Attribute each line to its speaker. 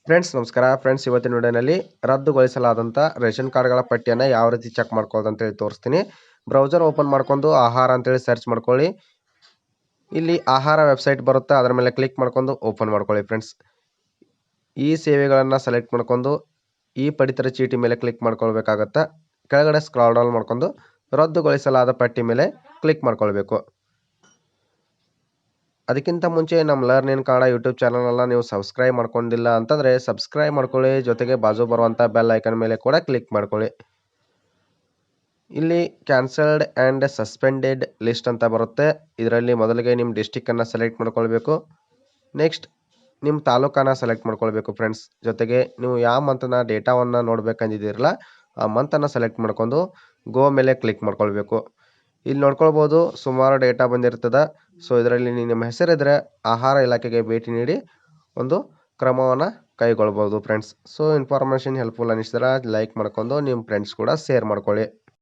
Speaker 1: Friends ನಮಸ್ಕಾರ friends, ಇವತ್ತಿನ ವಿಡಿಯೋನಲ್ಲಿ ರದ್ದುಗೊಳಿಸಲಾದಂಥ ರೇಷನ್ ಕಾರ್ಡ್ಗಳ ಪಟ್ಟಿಯನ್ನು ಯಾವ ರೀತಿ ಚೆಕ್ ಮಾಡ್ಕೊಳ್ಳೋದು ಅಂತೇಳಿ ತೋರಿಸ್ತೀನಿ. ಬ್ರೌಸರ್ ಓಪನ್ ಮಾಡ್ಕೊಂಡು ಆಹಾರ ಅಂತೇಳಿ ಸರ್ಚ್ ಮಾಡ್ಕೊಳ್ಳಿ. ಇಲ್ಲಿ ಆಹಾರ ವೆಬ್ಸೈಟ್ ಬರುತ್ತೆ, ಅದರ ಮೇಲೆ ಕ್ಲಿಕ್ ಮಾಡ್ಕೊಂಡು ಓಪನ್ ಮಾಡ್ಕೊಳ್ಳಿ. ಫ್ರೆಂಡ್ಸ್, ಈ ಸೇವೆಗಳನ್ನು ಸೆಲೆಕ್ಟ್ ಮಾಡ್ಕೊಂಡು ಈ ಪಡಿತರ ಚೀಟಿ ಮೇಲೆ ಕ್ಲಿಕ್ ಮಾಡ್ಕೊಳ್ಬೇಕಾಗತ್ತೆ. ಕೆಳಗಡೆ ಸ್ಕ್ರಾಲ್ ಡೌನ್ ಮಾಡ್ಕೊಂಡು ರದ್ದುಗೊಳಿಸಲಾದ ಪಟ್ಟಿ ಮೇಲೆ ಕ್ಲಿಕ್ ಮಾಡ್ಕೊಳ್ಬೇಕು. ಅದಕ್ಕಿಂತ ಮುಂಚೆ ನಮ್ಮ ಲರ್ನ್ ಇನ್ ಕನ್ನಡ ಯೂಟ್ಯೂಬ್ ಚಾನಲನ್ನು ನೀವು ಸಬ್ಸ್ಕ್ರೈಬ್ ಮಾಡ್ಕೊಂಡಿಲ್ಲ ಅಂತಂದರೆ ಸಬ್ಸ್ಕ್ರೈಬ್ ಮಾಡ್ಕೊಳ್ಳಿ. ಜೊತೆಗೆ ಬಾಜು ಬರುವಂಥ ಬೆಲ್ ಐಕನ್ ಮೇಲೆ ಕೂಡ ಕ್ಲಿಕ್ ಮಾಡ್ಕೊಳ್ಳಿ. ಇಲ್ಲಿ ಕ್ಯಾನ್ಸಲ್ಡ್ ಆ್ಯಂಡ್ ಸಸ್ಪೆಂಡೆಡ್ ಲಿಸ್ಟ್ ಅಂತ ಬರುತ್ತೆ. ಇದರಲ್ಲಿ ಮೊದಲಿಗೆ ನಿಮ್ಮ ಡಿಸ್ಟಿಕ್ಕನ್ನು ಸೆಲೆಕ್ಟ್ ಮಾಡ್ಕೊಳ್ಬೇಕು. ನೆಕ್ಸ್ಟ್ ನಿಮ್ಮ ತಾಲೂಕನ್ನು ಸೆಲೆಕ್ಟ್ ಮಾಡ್ಕೊಳ್ಬೇಕು ಫ್ರೆಂಡ್ಸ್. ಜೊತೆಗೆ ನೀವು ಯಾವ ಮಂತನ ಡೇಟಾವನ್ನು ನೋಡ್ಬೇಕಂದಿದ್ದೀರಲ್ಲ ಆ ಮಂತನ್ನು ಸೆಲೆಕ್ಟ್ ಮಾಡ್ಕೊಂಡು ಗೋ ಮೇಲೆ ಕ್ಲಿಕ್ ಮಾಡ್ಕೊಳ್ಬೇಕು. ಇಲ್ಲಿ ನೋಡ್ಕೊಳ್ಬೋದು ಸುಮಾರು ಡೇಟಾ ಬಂದಿರ್ತದೆ. ಸೊ ಇದರಲ್ಲಿ ನಿಮ್ಮ ಹೆಸರಿದ್ರೆ ಆಹಾರ ಇಲಾಖೆಗೆ ಭೇಟಿ ನೀಡಿ ಒಂದು ಕ್ರಮವನ್ನು ಕೈಗೊಳ್ಬೋದು ಫ್ರೆಂಡ್ಸ್. ಸೊ ಇನ್ಫಾರ್ಮೇಷನ್ ಹೆಲ್ಪ್ಫುಲ್ ಅನ್ನಿಸಿದ್ರೆ ಲೈಕ್ ಮಾಡ್ಕೊಂಡು ನಿಮ್ಮ ಫ್ರೆಂಡ್ಸ್ ಕೂಡ ಶೇರ್ ಮಾಡ್ಕೊಳ್ಳಿ.